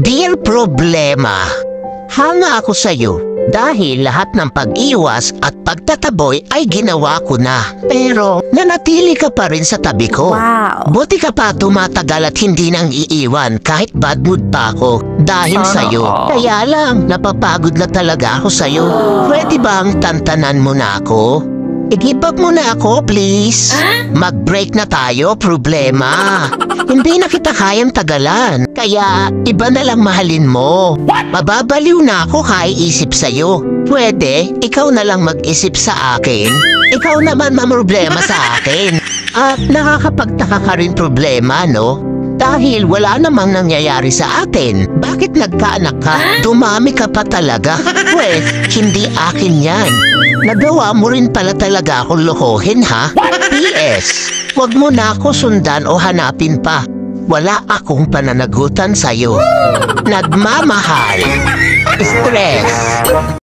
Dear Problema, hanga ako sa'yo dahil lahat ng pag-iwas at pagtataboy ay ginawa ko na. Pero nanatili ka pa rin sa tabi ko. Wow. Buti ka pa tumatagal at hindi nang iiwan kahit bad mood pa ako dahil sa'yo. Kaya lang, napapagod na talaga ako sa'yo. Pwede bang tantanan mo na ako? I-give up mo na ako, please. Mag-break na tayo, problema. Hindi na kita kayang tagalan. Kaya, iba na lang mahalin mo. Mababaliw na ako kaiisip sa'yo. Pwede, ikaw na lang mag-isip sa akin. Ikaw naman mamroblema sa akin. At nakakapagtaka ka rin problema, no? Dahil wala namang nangyayari sa atin. Bakit nagkaanak ka? Dumami ka pa talaga. Pwes, hindi akin yan. Nagawa mo rin pala talaga akong lokohin, ha? P.S. Huwag mo na ako sundan o hanapin pa. Wala akong pananagutan sa'yo. Nagmamahal. Stress.